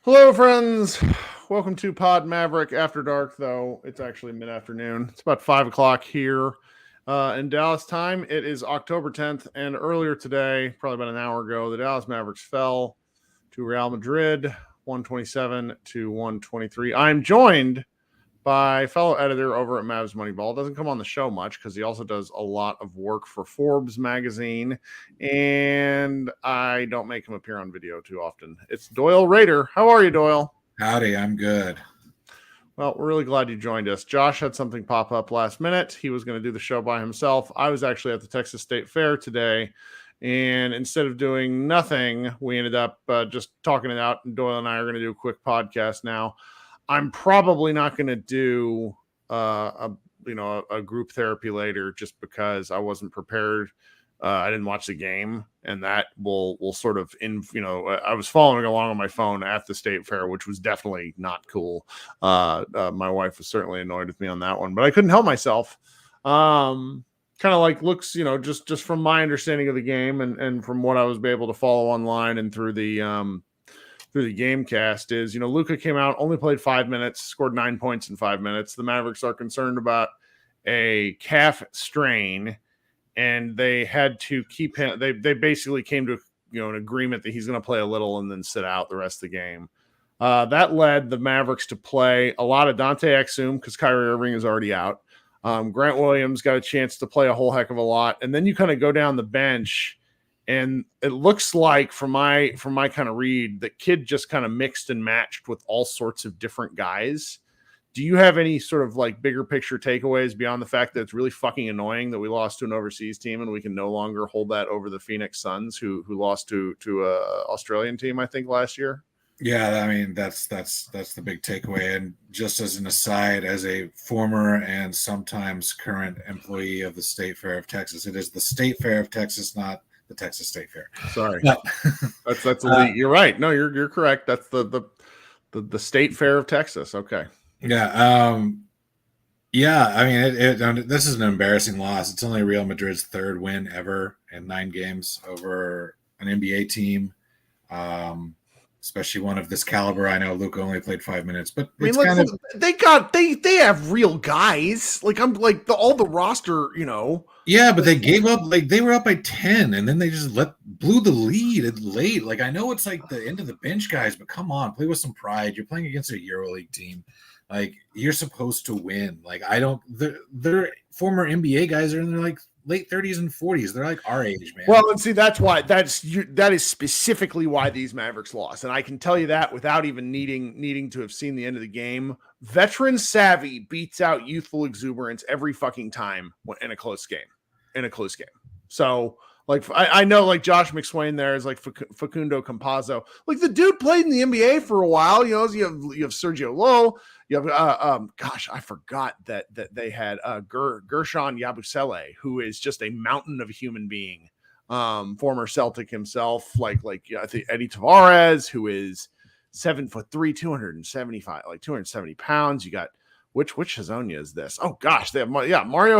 Hello, friends. Welcome to Pod Maverick After Dark, though it's actually mid-afternoon. It's about 5 o'clock here in Dallas time. It is October 10th, and earlier today, probably about an hour ago, the Dallas Mavericks fell to Real Madrid, 127 to 123. I'm joined by fellow editor over at Mavs Moneyball. Doesn't come on the show much because he also does a lot of work for Forbes magazine, and I don't make him appear on video too often. It's Doyle Rader. How are you, Doyle? Howdy, I'm good. Well, we're really glad you joined us. Josh had something pop up last minute. He was going to do the show by himself. I was actually at the Texas State Fair today, and instead of doing nothing, we ended up just talking it out, and Doyle and I are going to do a quick podcast now. I'm probably not going to do a group therapy later just because I wasn't prepared. I didn't watch the game, and that will sort of I was following along on my phone at the State Fair, which was definitely not cool. My wife was certainly annoyed with me on that one, but I couldn't help myself. Kind of like looks, just from my understanding of the game and from what I was able to follow online and through the Gamecast is, Luka came out, only played 5 minutes, scored 9 points in 5 minutes. The Mavericks are concerned about a calf strain, and they had to keep him. They basically came to an agreement that he's going to play a little and then sit out the rest of the game. That led the Mavericks to play a lot of Dante Exum because Kyrie Irving is already out. Grant Williams got a chance to play a whole heck of a lot, and then you kind of go down the bench. And it looks like from my kind of read that Kid just kind of mixed and matched with all sorts of different guys. Do you have any sort of like bigger picture takeaways beyond the fact that it's really fucking annoying that we lost to an overseas team and we can no longer hold that over the Phoenix Suns who lost to a Australian team, I think, last year? Yeah, I mean that's the big takeaway. And just as an aside, as a former and sometimes current employee of the State Fair of Texas, it is the State Fair of Texas, not the Texas State Fair. Sorry, that's elite. You're right. No, you're correct. That's the State Fair of Texas. Okay. Yeah. Yeah. I mean, this is an embarrassing loss. It's only Real Madrid's third win ever in 9 games over an NBA team, especially one of this caliber. I know Luka only played 5 minutes, but they have real guys. Like I'm like all the roster, Yeah, but they gave up. Like they were up by 10, and then they just blew the lead late. Like I know it's like the end of the bench guys, but come on, play with some pride. You're playing against a EuroLeague team. Like you're supposed to win. Like they're former NBA guys are in their like late 30s and 40s. They're like our age, man. Well, and see that is specifically why these Mavericks lost, and I can tell you that without even needing to have seen the end of the game. Veteran savvy beats out youthful exuberance every fucking time in a close game. So, like, I know, like, Josh McSwain there is like Facundo Campazzo. Like, the dude played in the NBA for a while. You have Sergio Lowell. You have, I forgot that they had Gershon Yabusele, who is just a mountain of a human being. Former Celtic himself, like I think Eddie Tavares, who is 7'3", 270 pounds. You got which Hazonia is this? Oh gosh, they have Mario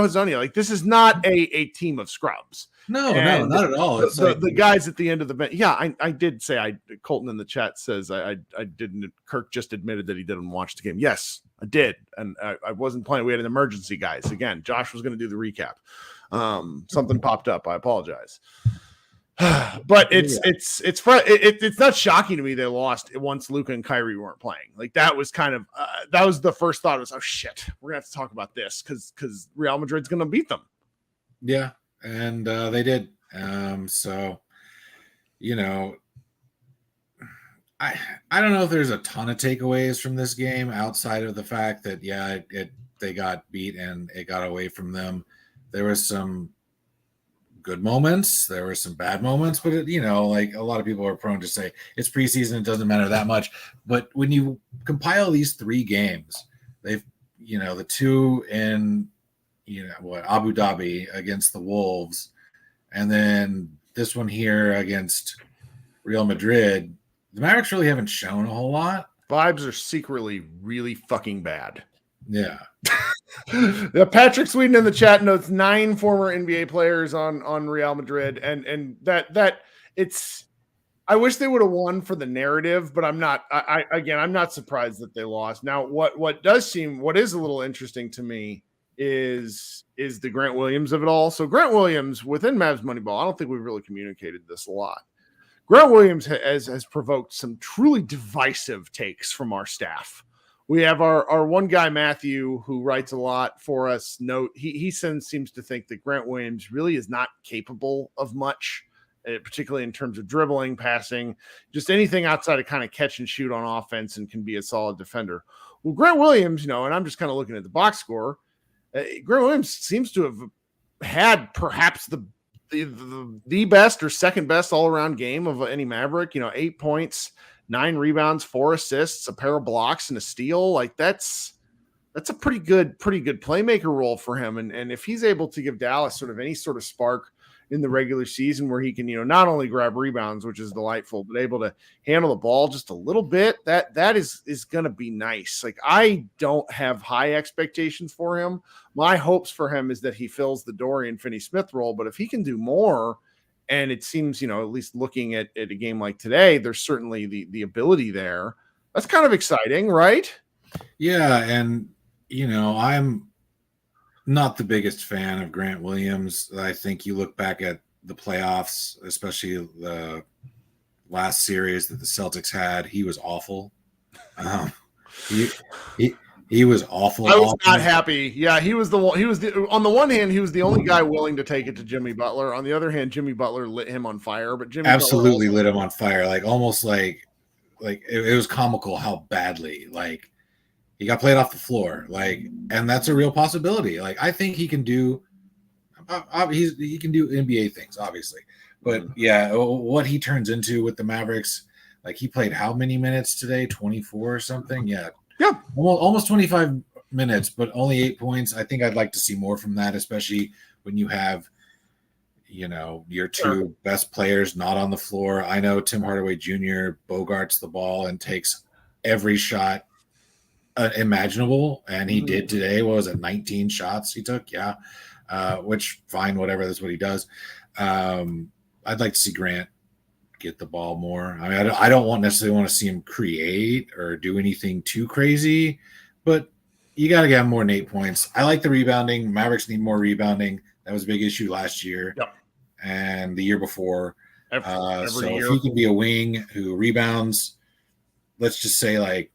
Hazonia. Like this is not a team of scrubs. No, not at all. It's the guys at the end of the bench. Yeah, I did say Colton in the chat says I didn't. Kirk just admitted that he didn't watch the game. Yes, I did, and I wasn't playing. We had an emergency, guys. Again, Josh was going to do the recap. Something popped up. I apologize. But it's not shocking to me they lost once Luka and Kyrie weren't playing. Like that was kind of that was the first thought was, oh shit, we're gonna have to talk about this because Real Madrid's gonna beat them. Yeah, and they did. So I don't know if there's a ton of takeaways from this game outside of the fact that they got beat and it got away from them. There was some good moments, there were some bad moments, but like a lot of people are prone to say it's preseason, it doesn't matter that much. But when you compile these 3 games, they've the 2 in Abu Dhabi against the Wolves, and then this one here against Real Madrid. The Mavericks really haven't shown a whole lot. Vibes are secretly really fucking bad. Yeah. Patrick Sweden in the chat notes 9 former NBA players on Real Madrid, and that it's. I wish they would have won for the narrative, but I'm not. I'm not surprised that they lost. Now, what is a little interesting to me is the Grant Williams of it all. So Grant Williams within Mavs Moneyball, I don't think we've really communicated this a lot. Grant Williams has provoked some truly divisive takes from our staff. We have our one guy, Matthew, who writes a lot for us. He seems to think that Grant Williams really is not capable of much, particularly in terms of dribbling, passing, just anything outside of kind of catch and shoot on offense, and can be a solid defender. Well, Grant Williams, and I'm just kind of looking at the box score. Grant Williams seems to have had perhaps the best or second best all-around game of any Maverick. 8 points, 9 rebounds, 4 assists, a pair of blocks, and a steal. Like that's a pretty good playmaker role for him. And if he's able to give Dallas sort of any sort of spark in the regular season where he can, not only grab rebounds, which is delightful, but able to handle the ball just a little bit, that is going to be nice. Like, I don't have high expectations for him. My hopes for him is that he fills the Dorian Finney-Smith role, but if he can do more, and it seems, at least looking at a game like today, there's certainly the ability there. That's kind of exciting, right? Yeah, and, I'm not the biggest fan of Grant Williams. I think you look back at the playoffs, especially the last series that the Celtics had, he was awful. He was awful. I was not happy. Yeah, he was on the one hand, he was the only guy willing to take it to Jimmy Butler. On the other hand, Jimmy Butler lit him on fire, but Jimmy absolutely lit him on fire. Like almost like it was comical how badly he got played off the floor. And that's a real possibility. I think he can do he can do NBA things, obviously. But yeah, what he turns into with the Mavericks, he played how many minutes today? 24 or something? Yeah. Yeah, almost 25 minutes, but only 8 points. I think I'd like to see more from that, especially when you have, your 2 best players not on the floor. I know Tim Hardaway Jr. bogarts the ball and takes every shot imaginable, and he did today. What was it, 19 shots he took? Yeah, which fine, whatever. That's what he does. I'd like to see Grant get the ball more. I mean, I don't necessarily want to see him create or do anything too crazy, but you got to get more than 8 points. I like the rebounding. Mavericks need more rebounding. That was a big issue last year and the year before. Every year. If he can be a wing who rebounds, let's just say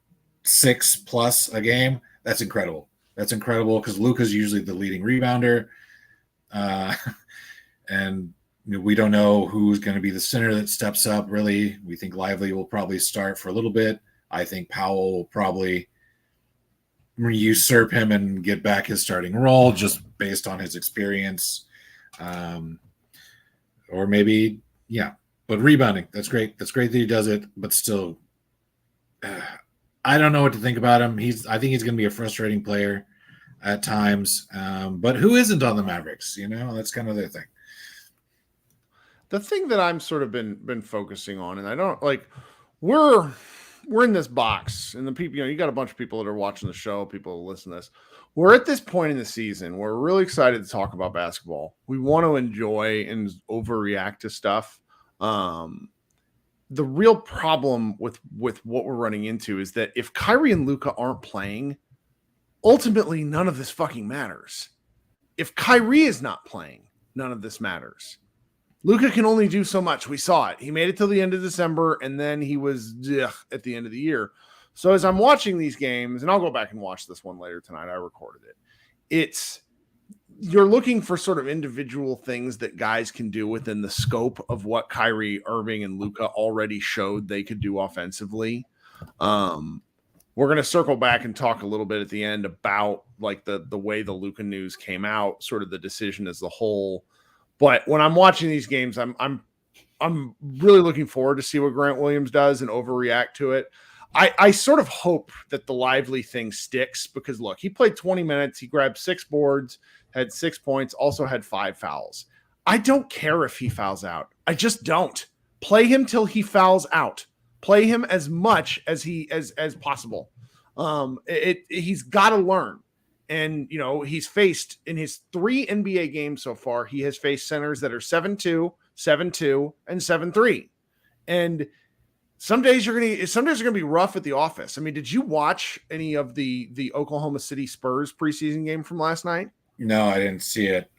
6+ a game, that's incredible. That's incredible because Luka's usually the leading rebounder. And we don't know who's going to be the center that steps up, really. We think Lively will probably start for a little bit. I think Powell will probably usurp him and get back his starting role just based on his experience. Or maybe, yeah. But rebounding, that's great. That's great that he does it. But still, I don't know what to think about him. I think he's going to be a frustrating player at times. But who isn't on the Mavericks? That's kind of their thing. The thing that I'm sort of been focusing on, and I don't we're in this box, and the people, you got a bunch of people that are watching the show, people who listen to this. We're at this point in the season where we're really excited to talk about basketball. We want to enjoy and overreact to stuff. The real problem with what we're running into is that if Kyrie and Luka aren't playing, ultimately none of this fucking matters. If Kyrie is not playing, none of this matters. Luka can only do so much. We saw it. He made it till the end of December, and then he was at the end of the year. So as I'm watching these games, and I'll go back and watch this one later tonight, I recorded it. you're looking for sort of individual things that guys can do within the scope of what Kyrie Irving and Luka already showed they could do offensively. We're going to circle back and talk a little bit at the end about like the way the Luka news came out, sort of the decision as a whole. But when I'm watching these games, I'm really looking forward to see what Grant Williams does and overreact to it. I sort of hope that the Lively thing sticks because, look, he played 20 minutes. He grabbed 6 boards, had 6 points, also had 5 fouls. I don't care if he fouls out. I just don't. Play him till he fouls out. Play him as much as as possible. He's got to learn. And, you know, he's faced in his 3 NBA games so far, he has faced centers that are 7-2, 7-2, and 7-3. And some days are going to be rough at the office. I mean, did you watch any of the Oklahoma City Spurs preseason game from last night? No, I didn't see it.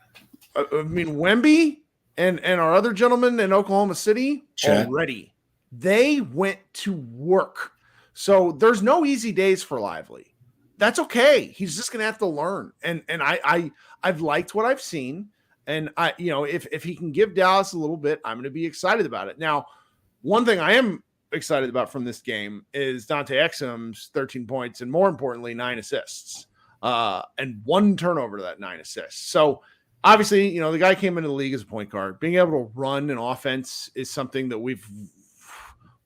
I mean, Wemby and our other gentleman in Oklahoma City already, they went to work. So there's no easy days for Lively. That's okay. He's just going to have to learn. And I've liked what I've seen. And if he can give Dallas a little bit, I'm going to be excited about it. Now, one thing I am excited about from this game is Dante Exum's 13 points and, more importantly, 9 assists and 1 turnover to that 9 assists. So obviously, you know, the guy came into the league as a point guard. Being able to run an offense is something that we've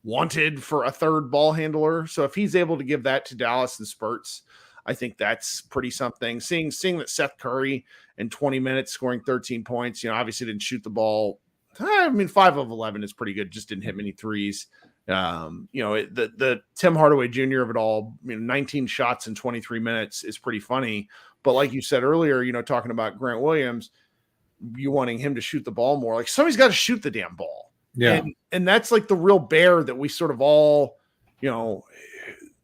wanted for a third ball handler. So if he's able to give that to Dallas in spurts, I think that's pretty something. Seeing that Seth Curry in 20 minutes scoring 13 points, you know, obviously didn't shoot the ball. I mean, 5 of 11 is pretty good. Just didn't hit many threes. The Tim Hardaway Jr. of it all, 19 shots in 23 minutes is pretty funny. But like you said earlier, you know, talking about Grant Williams, you wanting him to shoot the ball more, like somebody's got to shoot the damn ball. Yeah. And that's like the real bear that we sort of all, you know,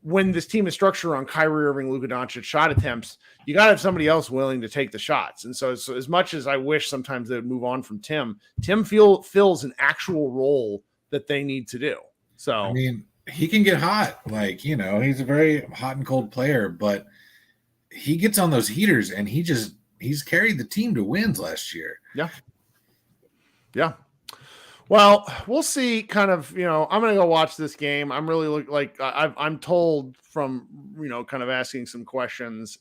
when this team is structured on Kyrie Irving, Luka Doncic shot attempts, you got to have somebody else willing to take the shots. And so as much as I wish sometimes they would move on from Tim fills an actual role that they need to do. So, I mean, he can get hot. Like, you know, he's a very hot and cold player, but he gets on those heaters and he's carried the team to wins last year. Yeah. Yeah. Well, we'll see kind of, you know, I'm going to go watch this game. I'm really I'm told from, you know, kind of asking some questions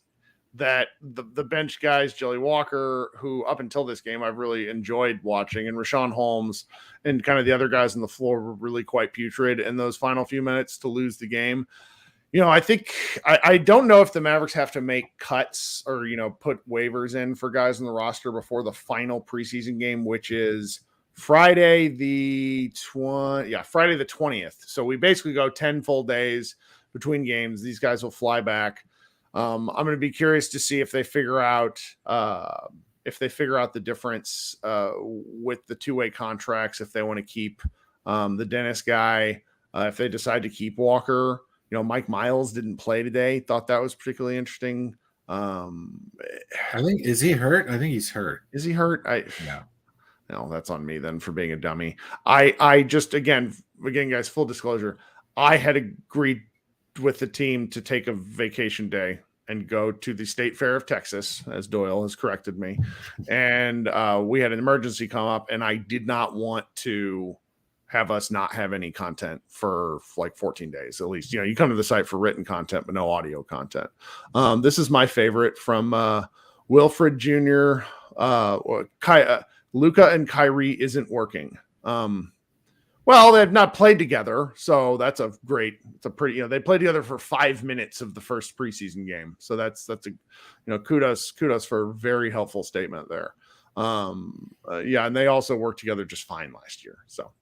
that the bench guys, Jelly Walker, who up until this game I've really enjoyed watching, and Rashawn Holmes and kind of the other guys on the floor were really quite putrid in those final few minutes to lose the game. You know, I think I don't know if the Mavericks have to make cuts or, you know, put waivers in for guys on the roster before the final preseason game, which is Friday the 20th. So we basically go 10 full days between games. These guys will fly back. I'm going to be curious to see if they figure out the difference with the 2-way contracts, if they want to keep the Dennis guy, if they decide to keep Walker. You know, Mike Miles didn't play today. Thought that was particularly interesting. Is he hurt? I think he's hurt. Is he hurt? Yeah. No, that's on me then for being a dummy. I just again, guys, full disclosure, I had agreed with the team to take a vacation day and go to the State Fair of Texas, as Doyle has corrected me. And we had an emergency come up, and I did not want to have us not have any content for like 14 days, at least. You know, you come to the site for written content, but no audio content. This is my favorite from Wilfred Jr. Luka and Kyrie isn't working. Well, they've not played together, so it's a pretty, you know, they played together for 5 minutes of the first preseason game. So that's a, you know, kudos for a very helpful statement there. And they also worked together just fine last year. So,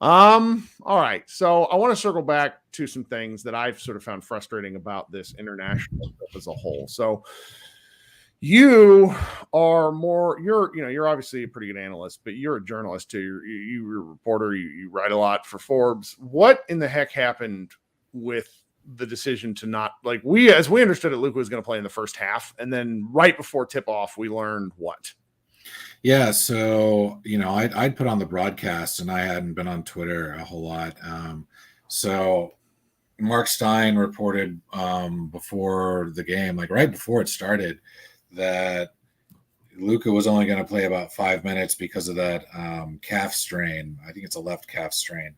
all right. So I want to circle back to some things that I've sort of found frustrating about this international stuff as a whole. So you are you're obviously a pretty good analyst, but you're a journalist too. You're a reporter. You write a lot for Forbes. What in the heck happened with the decision to not, like, as we understood it, Luka was going to play in the first half, and then right before tip off, we learned what? Yeah. So, you know, I'd put on the broadcast and I hadn't been on Twitter a whole lot. So Mark Stein reported before the game, like right before it started, that Luka was only going to play about 5 minutes because of that calf strain. I think it's a left calf strain.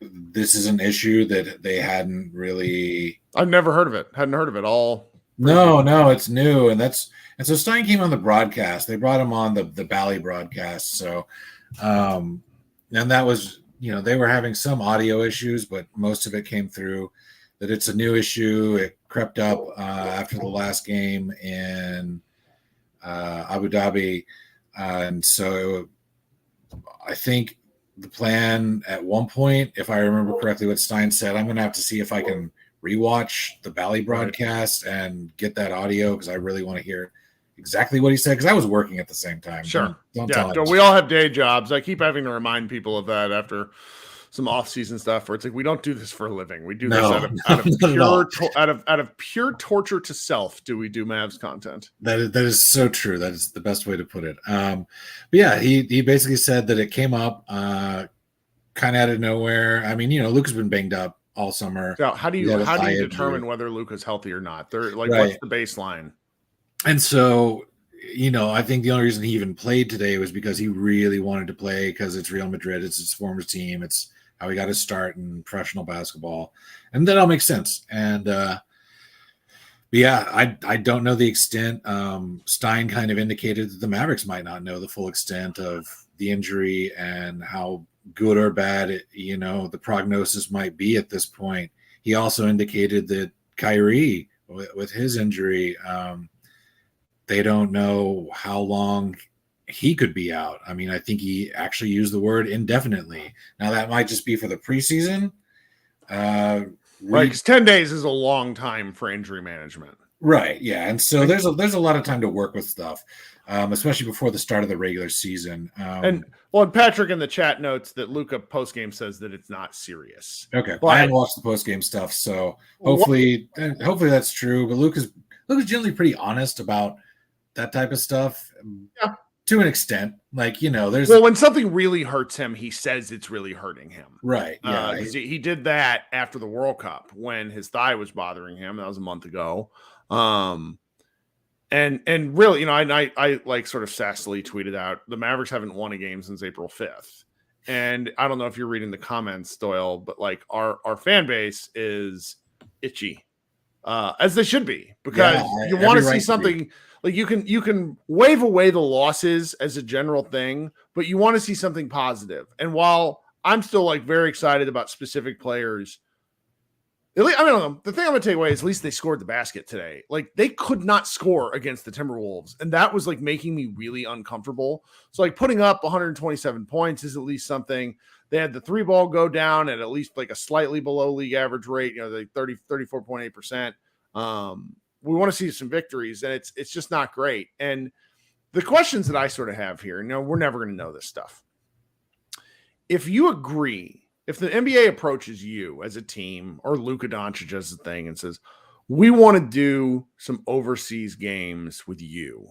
This is an issue that they hadn't really. I've never heard of it. Hadn't heard of it all. No, it's new, and so Stein came on the broadcast. They brought him on the Bally broadcast. So, and that was, they were having some audio issues, but most of it came through that it's a new issue. It crept up after the last game in Abu Dhabi, and so I think the plan at one point, if I remember correctly, what Stein said, I'm going to have to see if I can rewatch the Bally broadcast and get that audio because I really want to hear exactly what he said because I was working at the same time. Sure. Don't tell him. We all have day jobs. I keep having to remind people of that after some off-season stuff where it's like we don't do this for a living. We do this out of pure torture to self. Do we do Mavs content? That is so true. That is the best way to put it. But yeah, he basically said that it came up kind of out of nowhere. I mean, Luka's been banged up all summer. So how do you determine whether Luka's healthy or not? They're like, right. What's the baseline? And so, I think the only reason he even played today was because he really wanted to play because it's Real Madrid, it's his former team, it's how he got his start in professional basketball, and that all makes sense. And yeah, I don't know the extent. Stein kind of indicated that the Mavericks might not know the full extent of the injury and how good or bad the prognosis might be at this point. He also indicated that Kyrie, with his injury, they don't know how long he could be out. I mean, I think he actually used the word indefinitely. Now that might just be for the preseason. Right, because 10 days is a long time for injury management. Right, yeah. And so there's a lot of time to work with stuff, especially before the start of the regular season. And Patrick in the chat notes that Luka postgame says that it's not serious. Okay, I haven't watched the postgame stuff, so hopefully that's true. But Luka's generally pretty honest about that type of stuff. Yeah. To an extent, there's when something really hurts him, he says it's really hurting him. Right. Yeah. He did that after the World Cup when his thigh was bothering him. That was a month ago. And really, I like sort of sassily tweeted out the Mavericks haven't won a game since April 5th. And I don't know if you're reading the comments, Doyle, but like our fan base is itchy, as they should be, because you want to see something. Like you can wave away the losses as a general thing, but you want to see something positive. And while I'm still like very excited about specific players, the thing I'm going to take away is at least they scored the basket today. Like they could not score against the Timberwolves, and that was like making me really uncomfortable. So like putting up 127 points is at least something. They had the 3-ball go down at least like a slightly below league average rate, like 34.8%. We want to see some victories, and it's just not great. And the questions that I sort of have here, we're never going to know this stuff. If you agree, if the NBA approaches you as a team or Luka Doncic as a thing and says, we want to do some overseas games with you.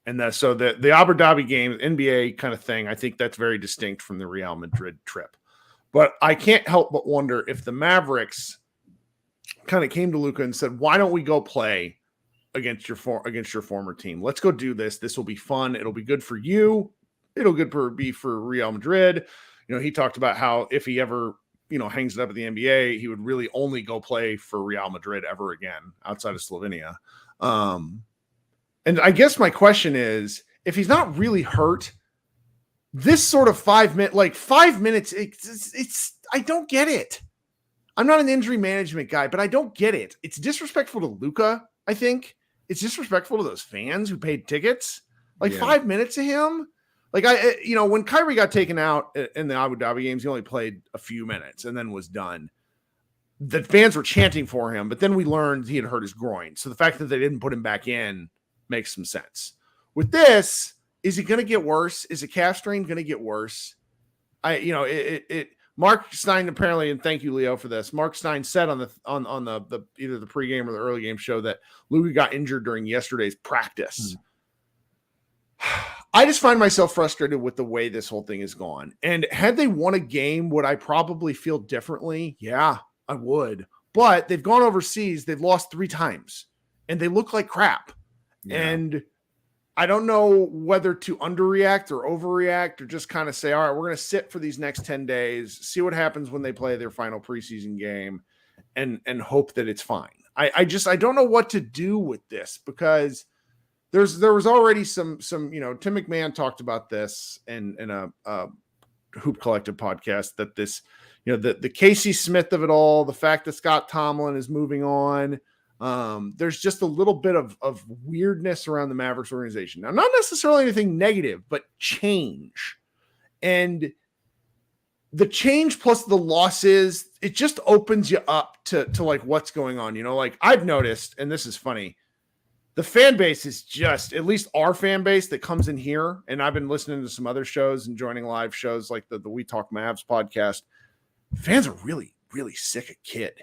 And so the Abu Dhabi game, NBA kind of thing, I think that's very distinct from the Real Madrid trip. But I can't help but wonder if the Mavericks kind of came to Luka and said, why don't we go play against your former team? Let's go do this. This will be fun. It'll be good for you. It'll be for Real Madrid. He talked about how if he ever, hangs it up at the NBA, he would really only go play for Real Madrid ever again outside of Slovenia. And I guess my question is, if he's not really hurt, this sort of 5 minutes, it's I don't get it. I'm not an injury management guy, but I don't get it. It's disrespectful to Luka, I think. It's disrespectful to those fans who paid tickets. 5 minutes to him. When Kyrie got taken out in the Abu Dhabi games, he only played a few minutes and then was done. The fans were chanting for him, but then we learned he had hurt his groin. So the fact that they didn't put him back in makes some sense. With this, is it going to get worse? Is a calf strain going to get worse? Mark Stein apparently, and thank you, Leo, for this. Mark Stein said on the either the pregame or the early game show that Luka got injured during yesterday's practice. I just find myself frustrated with the way this whole thing is gone. And had they won a game, would I probably feel differently? Yeah, I would. But they've gone overseas. They've lost 3 times, and they look like crap. Yeah. And I don't know whether to underreact or overreact or just kind of say, all right, we're going to sit for these next 10 days, see what happens when they play their final preseason game and hope that it's fine. I don't know what to do with this because there was already some, Tim McMahon talked about this in a Hoop Collective podcast that this, the Casey Smith of it all, the fact that Scott Tomlin is moving on, there's just a little bit of weirdness around the Mavericks organization. Now, not necessarily anything negative, but change. And the change plus the losses, it just opens you up to like what's going on. Like I've noticed, and this is funny, the fan base is just, at least our fan base that comes in here, and I've been listening to some other shows and joining live shows like the We Talk Mavs podcast. Fans are really, really sick of Kid.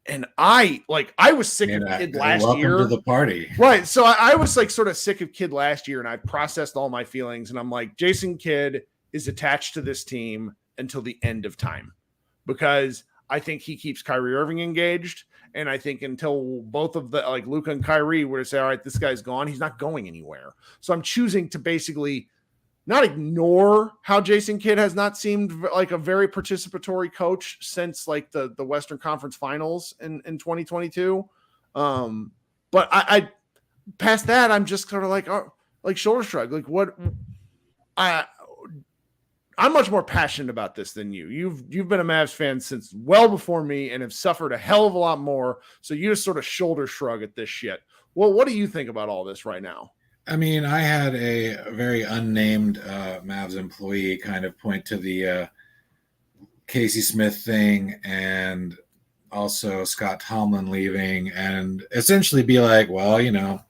And I was sick of Kid last year. Welcome to the party. Right. So I was like sort of sick of Kid last year, and I processed all my feelings, and I'm like, Jason Kidd is attached to this team until the end of time because I think he keeps Kyrie Irving engaged. And I think until both of the like Luka and Kyrie were to say, all right, this guy's gone, he's not going anywhere. So I'm choosing to basically not ignore how Jason Kidd has not seemed like a very participatory coach since like the Western Conference Finals in 2022. But I past that, I'm just kind of like shoulder shrug. Like what I'm much more passionate about this than you. You've been a Mavs fan since well before me and have suffered a hell of a lot more. So you just sort of shoulder shrug at this shit. Well, what do you think about all this right now? I mean, I had a very unnamed Mavs employee kind of point to the Casey Smith thing and also Scott Tomlin leaving and essentially be like, well,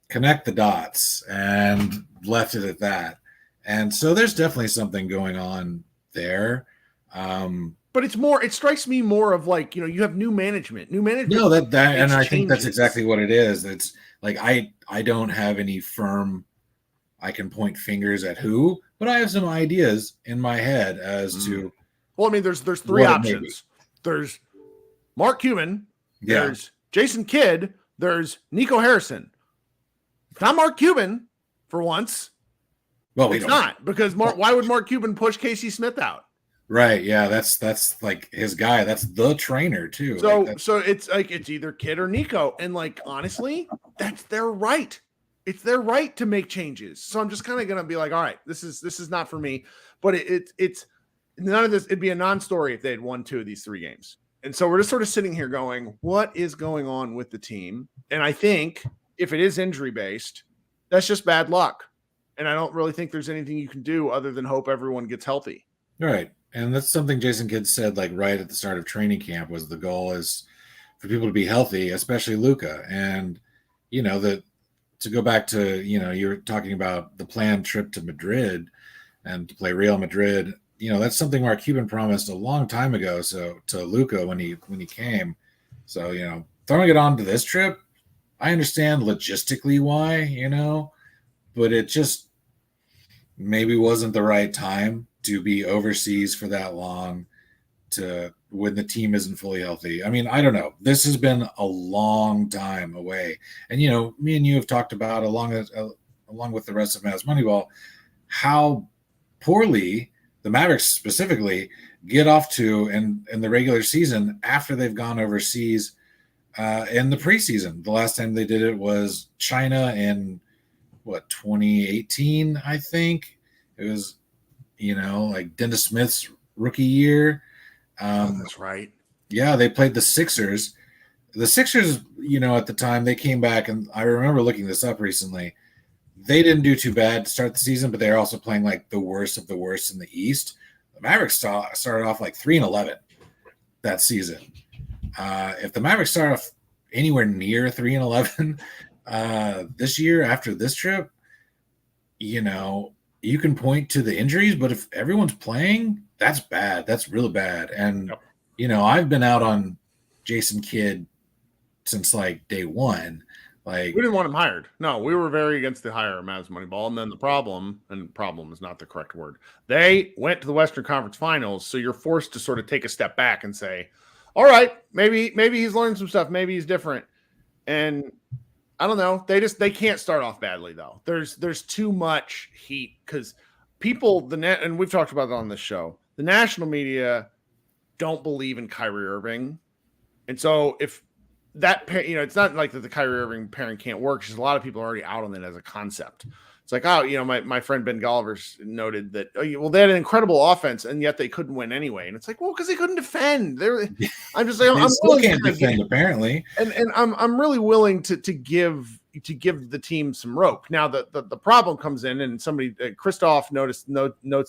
connect the dots, and left it at that. And so there's definitely something going on there. But it strikes me more of like, you have new management. No, that and I think that's exactly what it is. It's like, I don't have any firm, I can point fingers at who, but I have some ideas in my head as to. Well, I mean, there's three options. There's Mark Cuban. There's Jason Kidd. There's Nico Harrison. It's not Mark Cuban for once. Well, it's not because why would Mark Cuban push Casey Smith out? Right. Yeah. That's like his guy. That's the trainer too. So it's like, it's either Kidd or Nico. And like, honestly, that's their right. It's their right to make changes. So I'm just kind of going to be like, all right, this is not for me, but it's none of this. It'd be a non-story if they had won 2 of these 3 games. And so we're just sort of sitting here going, what is going on with the team? And I think if it is injury based, that's just bad luck. And I don't really think there's anything you can do other than hope everyone gets healthy. Right. And that's something Jason Kidd said, like right at the start of training camp, was the goal is for people to be healthy, especially Luka. And, to go back to, you're talking about the planned trip to Madrid and to play Real Madrid, that's something Mark Cuban promised a long time ago. So to Luka when he came. So, throwing it on to this trip, I understand logistically why, but it just maybe wasn't the right time to be overseas for that long when the team isn't fully healthy. I mean, I don't know. This has been a long time away. And, me and you have talked about along with the rest of Mavs Moneyball, how poorly the Mavericks specifically get off to in the regular season after they've gone overseas in the preseason. The last time they did it was China in 2018, I think. It was, like Dennis Smith's rookie year. That's right. Yeah, they played the Sixers. The Sixers, at the time they came back, and I remember looking this up recently. They didn't do too bad to start the season, but they're also playing like the worst of the worst in the East. The Mavericks started off like 3-11 that season. If the Mavericks start off anywhere near 3-11 this year after this trip, you can point to the injuries, but if everyone's playing, that's bad. That's really bad. And, I've been out on Jason Kidd since like day one. Like, we didn't want him hired. No, we were very against the hire of Mavs Moneyball. And then the problem is not the correct word. They went to the Western Conference Finals. So you're forced to sort of take a step back and say, all right, maybe he's learned some stuff. Maybe he's different. And I don't know. They can't start off badly though. There's too much heat because people and we've talked about it on this show. The national media don't believe in Kyrie Irving, and so if that it's not like that the Kyrie Irving pairing can't work. Because a lot of people are already out on it as a concept. It's like, oh, my friend Ben Golliver's noted that, well, they had an incredible offense and yet they couldn't win anyway. And it's like, well, because they couldn't defend. I'm just like, I'm still can't defend apparently, and I'm really willing to give the team some rope. Now the problem comes in, and somebody Christoph notes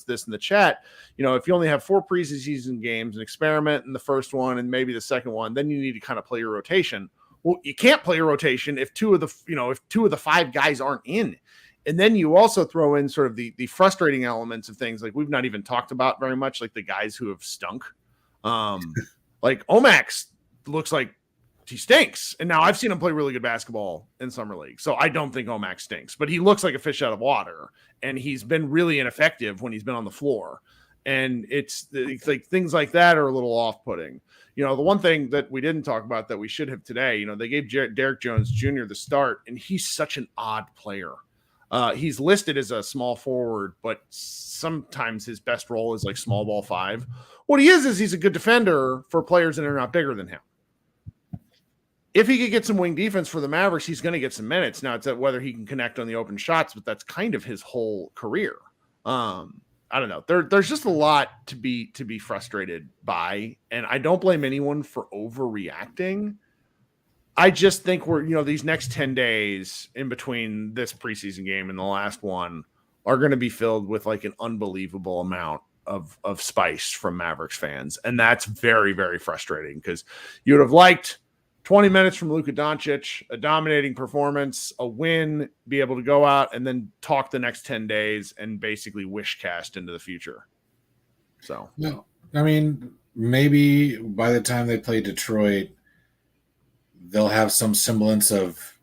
this in the chat. If you only have 4 preseason games, an experiment in the first one and maybe the second one, then you need to kind of play your rotation. Well, you can't play your rotation if two of the 5 guys aren't in. And then you also throw in sort of the frustrating elements of things like we've not even talked about very much, like the guys who have stunk. Like Omax looks like he stinks. And now I've seen him play really good basketball in summer league. So I don't think Omax stinks, but he looks like a fish out of water. And he's been really ineffective when he's been on the floor. And it's like things like that are a little off-putting. The one thing that we didn't talk about that we should have today, they gave Derek Jones Jr. the start, and he's such an odd player. He's listed as a small forward, but sometimes his best role is like small ball 5. What he is he's a good defender for players that are not bigger than him. If he could get some wing defense for the Mavericks, he's going to get some minutes. Now it's at whether he can connect on the open shots, but that's kind of his whole career. I don't know. There's just a lot to be frustrated by, and I don't blame anyone for overreacting. I just think these next 10 days in between this preseason game and the last one are going to be filled with like an unbelievable amount of spice from Mavericks fans. And that's very, very frustrating because you would have liked 20 minutes from Luka Doncic, a dominating performance, a win, be able to go out and then talk the next 10 days and basically wish cast into the future. So, no, I mean, maybe by the time they play Detroit, they'll have some semblance of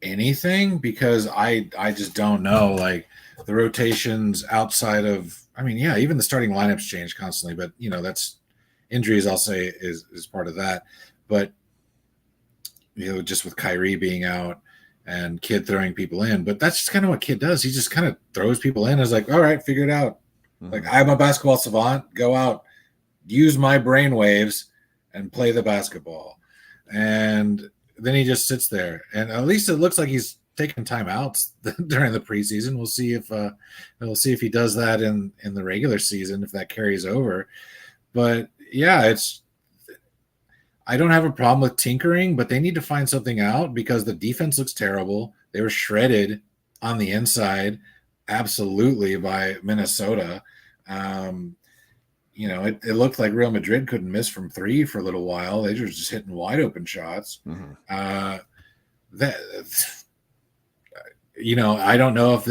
anything because I just don't know. Like the rotations outside of, even the starting lineups change constantly, but that's injuries. I'll say is part of that. But just with Kyrie being out and Kid throwing people in, but that's just kind of what Kid does. He just kind of throws people in. Is like, all right, figure it out. Mm-hmm. Like I'm a basketball savant. Go out, use my brain waves, and play the basketball. And then he just sits there, and at least it looks like he's taking timeouts during the preseason. We'll see if he does that in the regular season, if that carries over. But yeah, I don't have a problem with tinkering, but they need to find something out because the defense looks terrible. They were shredded on the inside, absolutely, by Minnesota. It looked like Real Madrid couldn't miss from 3 for a little while. They were just hitting wide open shots. Mm-hmm. I don't know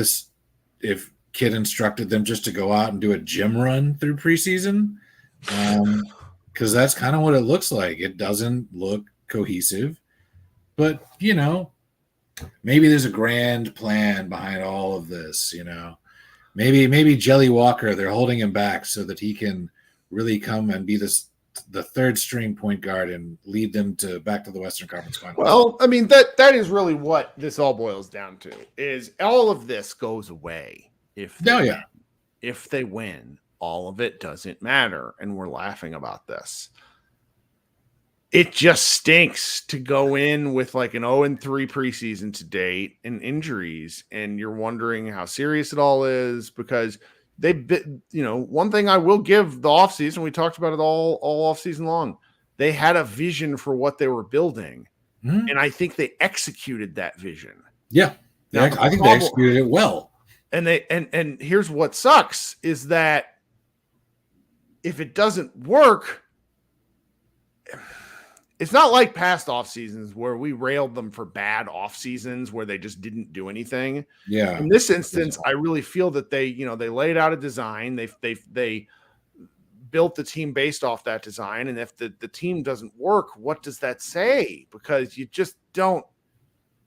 if Kid instructed them just to go out and do a gym run through preseason, because that's kind of what it looks like. It doesn't look cohesive, but maybe there's a grand plan behind all of this. Maybe Jelly Walker, they're holding him back so that he can really come and be the third string point guard and lead them back to the Western Conference Finals. Well, that is really what this all boils down to, is all of this goes away if they win. All of it doesn't matter, and we're laughing about this. It just stinks to go in with like an 0-3 preseason to date and injuries, and you're wondering how serious it all is because one thing I will give the offseason, we talked about it all offseason long, they had a vision for what they were building, and I think they executed that vision. Yeah, I think they executed it well. And and here's what sucks is that if it doesn't work, it's not like past off seasons where we railed them for bad off seasons where they just didn't do anything. Yeah. In this instance, I really feel that they laid out a design. They built the team based off that design. And if the team doesn't work, what does that say? Because you just they don't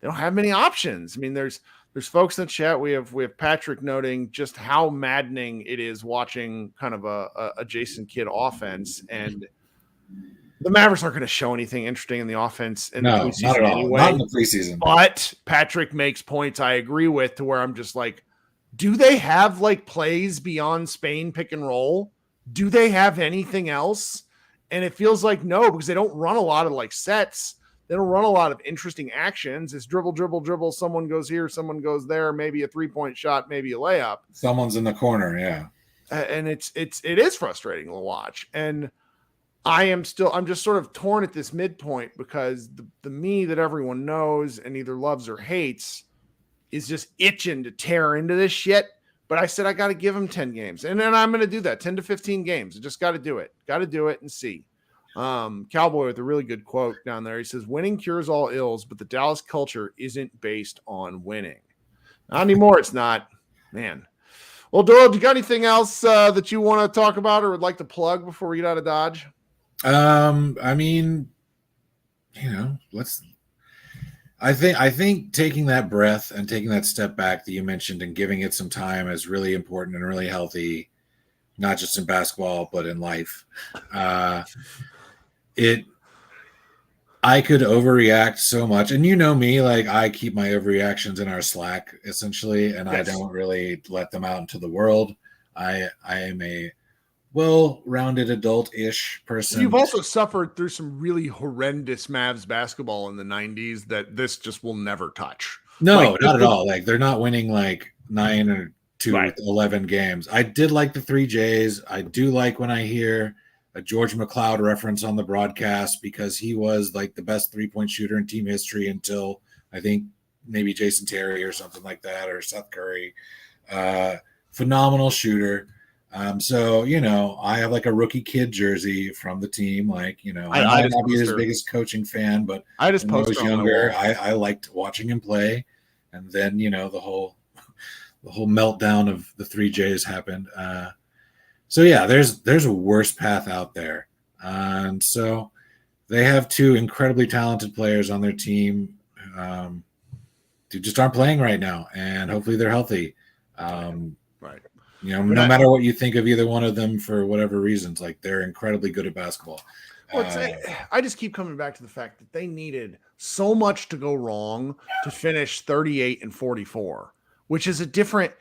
have many options. There's folks in the chat. We have Patrick noting just how maddening it is watching kind of a Jason Kidd offense, and The Mavericks aren't going to show anything interesting in the offense in the No, preseason not at all. anyway. Not in the preseason. But Patrick makes points I agree with, to where I'm just like, do they have like plays beyond Spain pick and roll? Do they have anything else? And it feels like no, because they don't run a lot of like sets. They don't run a lot of interesting actions. It's dribble, dribble, dribble. Someone goes here, someone goes there, maybe a 3-point shot, maybe a layup. Someone's in the corner, yeah. And it is frustrating to watch. And I'm just sort of torn at this midpoint, because the me that everyone knows and either loves or hates is just itching to tear into this shit. But I said I got to give him 10 games. And then I'm going to do that, 10 to 15 games. I just got to do it. Got to do it and see. Cowboy with a really good quote down there. He says, winning cures all ills, but the Dallas culture isn't based on winning. Not anymore. It's not, man. Well, Doyle, do you got anything else that you want to talk about or would like to plug before we get out of Dodge? I mean, I think taking that breath and taking that step back that you mentioned and giving it some time is really important and really healthy, not just in basketball, but in life. I could overreact so much, and me, like I keep my overreactions in our Slack essentially, and yes. I don't really let them out into the world. I am a well-rounded adult-ish person. You've also suffered through some really horrendous Mavs basketball in the 90s that this just will never touch. No, not at all. Like they're not winning like 9 to 11 games. I did like the 3 Js. I do like when I hear a George McLeod reference on the broadcast, because he was like the best 3-point shooter in team history until I think maybe Jason Terry or something like that, or Seth Curry. Phenomenal shooter. So, I have like a rookie kid jersey from the team. Like, I might not be his biggest coaching fan, but I just when I was younger, I liked watching him play. And then, the whole meltdown of the 3 Js happened. So yeah, there's a worse path out there. And so they have 2 incredibly talented players on their team who just aren't playing right now. And hopefully they're healthy. Right. No matter what you think of either one of them for whatever reasons, like they're incredibly good at basketball. Well, I just keep coming back to the fact that they needed so much to go wrong to finish 38-44, which is a different.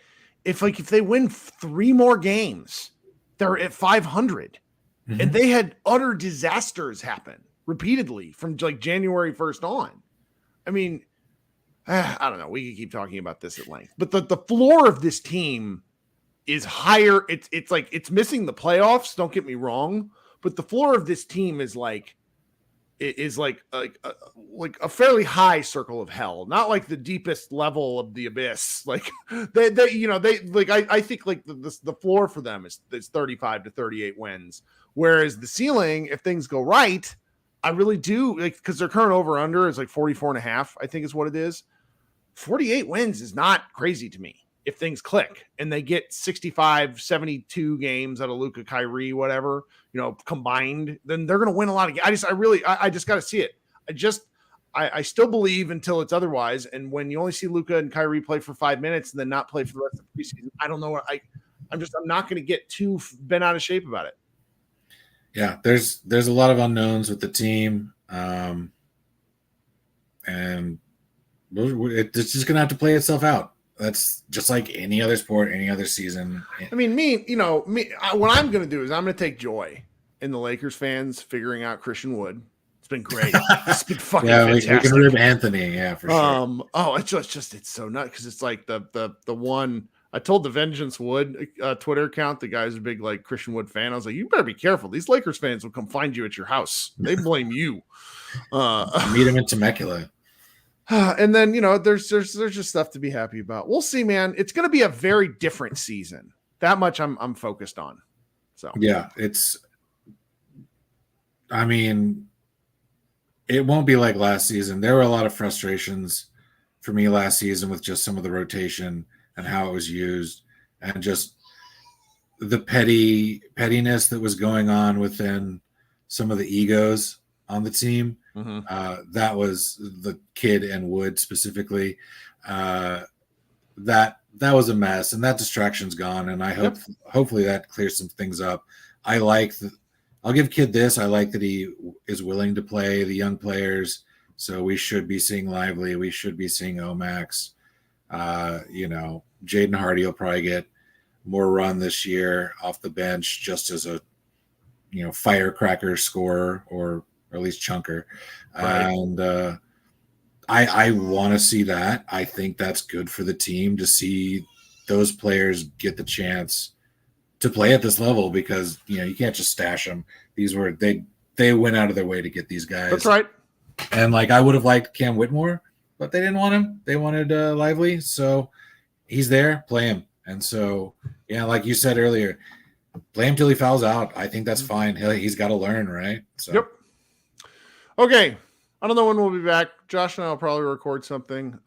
If they win 3 more games, they're at 500, and they had utter disasters happen repeatedly from like January 1st on. I mean, I don't know. We could keep talking about this at length, but the floor of this team is higher. It's like it's missing the playoffs. Don't get me wrong, but the floor of this team is like a fairly high circle of hell, not like the deepest level of the abyss. Like I think like the floor for them is 35 to 38 wins, whereas the ceiling, if things go right, I really do like, because their current over under is like 44.5, I think is what it is. 48 wins is not crazy to me. If things click and they get 65, 72 games out of Luka, Kyrie, whatever, combined, then they're going to win a lot of games. I just got to see it. I still believe until it's otherwise. And when you only see Luka and Kyrie play for 5 minutes and then not play for the rest of the preseason, I don't know what I'm not going to get too bent out of shape about it. Yeah. There's a lot of unknowns with the team. And it's just going to have to play itself out. That's just like any other sport, any other season. I mean, what I'm going to do is I'm going to take joy in the Lakers fans figuring out Christian Wood. It's been great. It's been fucking fantastic. We can rib Anthony, for sure. It's so nuts because it's like the one I told the Vengeance Wood Twitter account, the guy's a big like Christian Wood fan. I was like, you better be careful. These Lakers fans will come find you at your house. They blame you. Meet him in Temecula. And then, there's just stuff to be happy about. We'll see, man. It's going to be a very different season. That much I'm focused on. So yeah, it won't be like last season. There were a lot of frustrations for me last season with just some of the rotation and how it was used and just the pettiness that was going on within some of the egos on the team. That was the Kid and Wood specifically. That was a mess, and that distraction's gone. And I hopefully that clears some things up. I'll give Kid this. I like that he is willing to play the young players. So we should be seeing Lively. We should be seeing Omax. Jaden Hardy will probably get more run this year off the bench just as a, firecracker scorer or at least chunker. Right. And I want to see that. I think that's good for the team to see those players get the chance to play at this level because, you can't just stash them. They went out of their way to get these guys. That's right. And I would have liked Cam Whitmore, but they didn't want him. They wanted Lively. So he's there, play him. And so, like you said earlier, play him till he fouls out. I think that's fine. He's got to learn, right? So. Yep. Okay. I don't know when we'll be back. Josh and I will probably record something.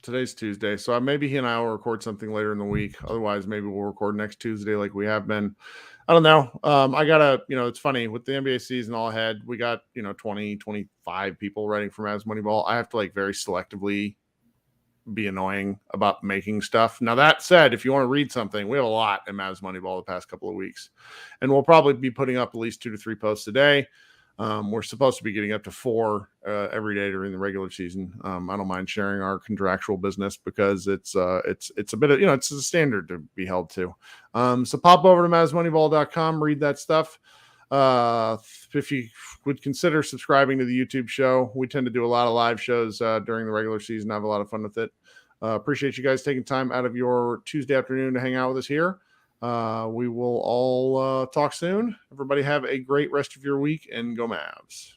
Today's Tuesday, so maybe he and I will record something later in the week. Otherwise, maybe we'll record next Tuesday like we have been. I don't know. I gotta, it's funny with the NBA season all ahead. We got, 20, 25 people writing for Mavs Moneyball. I have to very selectively be annoying about making stuff. Now that said, if you want to read something, we have a lot in Mavs Moneyball the past couple of weeks, and we'll probably be putting up at least 2 to 3 posts a day. We're supposed to be getting up to 4 every day during the regular season. I don't mind sharing our contractual business because it's a bit of, it's a standard to be held to. So pop over to MavsMoneyball.com, read that stuff. If you would consider subscribing to the YouTube show, we tend to do a lot of live shows during the regular season. I have a lot of fun with it. Appreciate you guys taking time out of your Tuesday afternoon to hang out with us here. We will all talk soon. Everybody have a great rest of your week and go Mavs.